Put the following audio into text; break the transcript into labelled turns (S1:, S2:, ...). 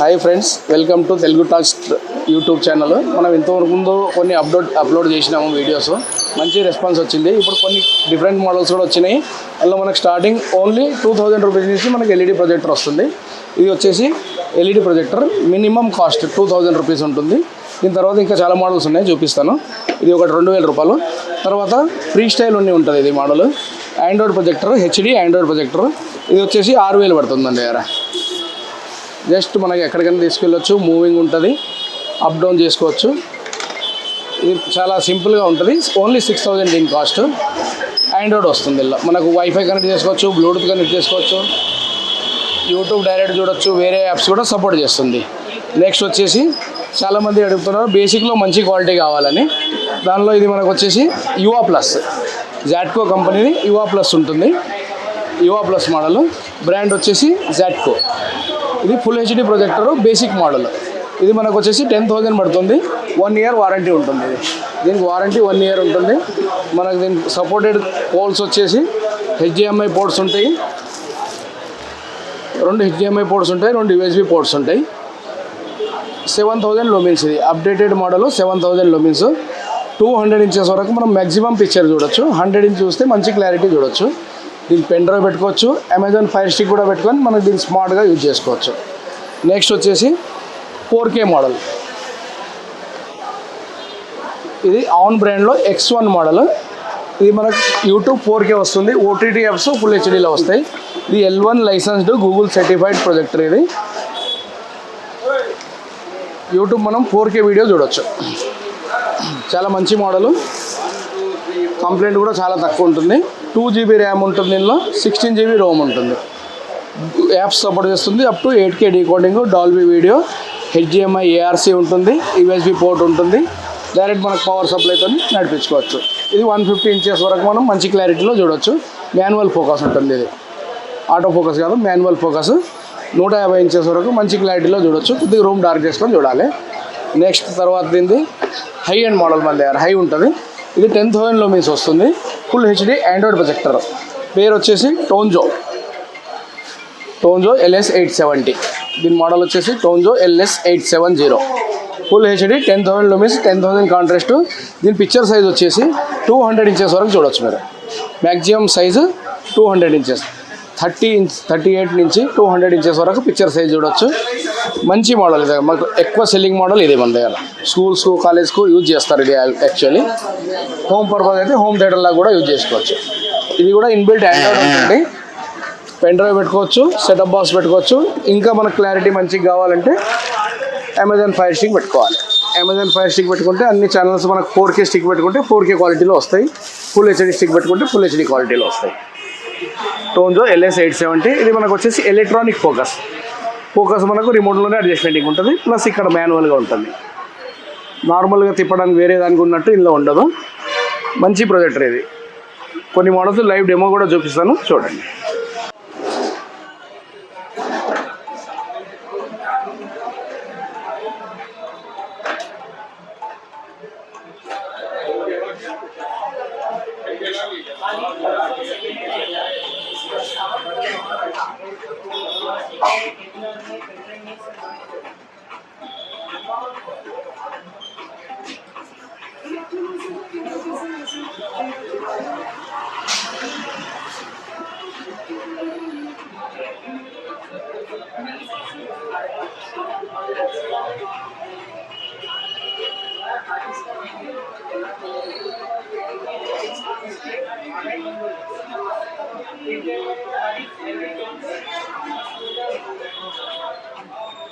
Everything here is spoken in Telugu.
S1: Hi friends, welcome to Telugu talks YouTube channel. మనం ఇంతవరకు ముందు కొన్ని అప్లోడ్ చేసినాము వీడియోస్, మంచి రెస్పాన్స్ వచ్చింది. ఇప్పుడు కొన్ని డిఫరెంట్ మోడల్స్ కూడా వచ్చినాయి. అందులో మనకు స్టార్టింగ్ ఓన్లీ 2000 రూపీస్ నుంచి మనకి ఎల్ఈడి ప్రొజెక్టర్ వస్తుంది. ఇది వచ్చేసి LED projector, minimum cost 2000 rupees ఉంటుంది. దీని తర్వాత ఇంకా చాలా మోడల్స్ ఉన్నాయి, చూపిస్తాను. ఇది ఒకటి 2000 రూపాయలు. తర్వాత ఫ్రీ స్టైల్ ఉంటుంది ఇది model. Android projector, HD Android projector. ఇది వచ్చేసి 6000 పడుతుందండి. జస్ట్ మనకి ఎక్కడికైనా తీసుకెళ్ళొచ్చు, మూవింగ్ ఉంటుంది, అప్ డౌన్ చేసుకోవచ్చు. ఇది చాలా సింపుల్గా ఉంటుంది. ఓన్లీ 6000 దీని కాస్ట్. ఆండ్రాయిడ్ వస్తుంది. ఇలా మనకు వైఫై కనెక్ట్ చేసుకోవచ్చు, బ్లూటూత్ కనెక్ట్ చేసుకోవచ్చు, యూట్యూబ్ డైరెక్ట్ చూడొచ్చు, వేరే యాప్స్ కూడా సపోర్ట్ చేస్తుంది. నెక్స్ట్ వచ్చేసి చాలామంది అడుగుతున్నారు బేసిక్లో మంచి క్వాలిటీ కావాలని. దానిలో ఇది మనకు వచ్చేసి యువా ప్లస్, జాట్కో కంపెనీది యువా ప్లస్ ఉంటుంది. యువా ప్లస్ మోడల్, బ్రాండ్ వచ్చేసి జాట్కో. ఇది full HD projector, basic model. ఇది మనకు వచ్చేసి 10,000 పడుతుంది. 1 ఇయర్ వారంటీ ఉంటుంది. దీనికి వారంటీ 1 ఇయర్ ఉంటుంది. మనకు దీనికి సపోర్టెడ్ పోల్స్ వచ్చేసి హెచ్డిఎంఐ పోర్ట్స్ ఉంటాయి, 2 హెచ్డిఎంఐ పోర్ట్స్ ఉంటాయి, 2 యూఎస్బి పోర్ట్స్ ఉంటాయి. 7000 లూమిన్స్. ఇది అప్డేటెడ్ మోడల్, 7000 లూమిన్స్. 200 ఇంచెస్ వరకు మనం మ్యాక్సిమం పిక్చర్ చూడొచ్చు. 100 ఇంచ్ చూస్తే మంచి క్లారిటీ చూడొచ్చు. దీనికి పెన్ డ్రైవ్ పెట్టుకోవచ్చు, అమెజాన్ ఫైర్ స్టిక్ కూడా పెట్టుకొని మనకు దీన్ని స్మార్ట్గా యూజ్ చేసుకోవచ్చు. నెక్స్ట్ వచ్చేసి 4K మోడల్. ఇది ఆన్ బ్రాండ్లో X1 మోడల్. ఇది మనకు యూట్యూబ్ 4K వస్తుంది. ఓటీటీ యాప్స్ ఫుల్ హెచ్డీలో వస్తాయి. ఇది L1 licensed, Google certified projector. ఇది యూట్యూబ్ మనం 4K వీడియో చూడొచ్చు. చాలా మంచి మోడలు. కంప్లైంట్ కూడా చాలా తక్కువ ఉంటుంది. 2 GB ర్యామ్ ఉంటుంది. దీనిలో 16 GB రోమ్ ఉంటుంది. యాప్స్ సపోర్ట్ చేస్తుంది. Up to 8K decoding, Dolby video, HDMI ARC ఉంటుంది, యూఎస్బి పోర్ట్ ఉంటుంది. డైరెక్ట్ మనకు పవర్ సప్లైతో నడిపించుకోవచ్చు. ఇది 150 ఇంచెస్ వరకు మనం మంచి క్లారిటీలో చూడవచ్చు. మాన్యువల్ ఫోకస్ ఉంటుంది. ఇది ఆటో ఫోకస్ కాదు, మాన్యువల్ ఫోకస్. 150 ఇంచెస్ వరకు మంచి క్లారిటీలో చూడవచ్చు. కొద్దిగా రూమ్ డార్క్ చేసుకొని చూడాలి. నెక్స్ట్ తర్వాత దీనిది హై అండ్ మోడల్ మన దగ్గర హై ఉంటుంది. ఇది 10,000 లూమిన్స్ వస్తుంది. Full HD Android projector. పేరు వచ్చేసి టోన్జో LS870. దీని మోడల్ వచ్చేసి టోన్జో LS870. Full HD 10,000 lumens, 10,000 contrast. దీని పిక్చర్ సైజ్ వచ్చేసి 200 ఇంచెస్ వరకు చూడవచ్చు మీరు. Maximum size 200 inches. 38 నుంచి 200 ఇంచెస్ వరకు పిక్చర్ సైజ్ చూడవచ్చు. మంచి మోడల్. ఇది మాకు ఎక్కువ సెల్లింగ్ మోడల్. ఇది మన దగ్గర స్కూల్స్కు, కాలేజ్కు యూజ్ చేస్తారు. ఇది యాక్చువల్లీ హోమ్ పర్పస్ అయితే హోమ్ థియేటర్లా కూడా యూజ్ చేసుకోవచ్చు. ఇది కూడా ఇన్బిల్ట్ ఆండ్రాయిడ్ ఉంటుంది. పెన్ డ్రైవ్ పెట్టుకోవచ్చు, సెటప్ బాక్స్ పెట్టుకోవచ్చు. ఇంకా మనకు క్లారిటీ మంచిగా కావాలంటే అమెజాన్ ఫైర్ స్టిక్ పెట్టుకోవాలి. అమెజాన్ ఫైర్ స్టిక్ పెట్టుకుంటే అన్ని ఛానల్స్ మనకు 4K స్టిక్ పెట్టుకుంటే 4K క్వాలిటీలో వస్తాయి. ఫుల్ హెచ్డి స్టిక్ పెట్టుకుంటే ఫుల్ హెచ్డి క్వాలిటీలో వస్తాయి. టోన్జో LS870. ఇది మనకు వచ్చేసి ఎలక్ట్రానిక్ ఫోకస్ మనకు రిమోట్లోనే అడ్జస్ట్మెంటింగ్ ఉంటుంది. ప్లస్ ఇక్కడ మాన్యువల్గా ఉంటుంది. నార్మల్గా తిప్పడానికి వేరే దానికి ఉన్నట్టు ఇందులో ఉండదు. మంచి ప్రొజెక్టర్. ఇది కొన్ని మోడల్స్ లైవ్ డెమో కూడా చూపిస్తాను, చూడండి.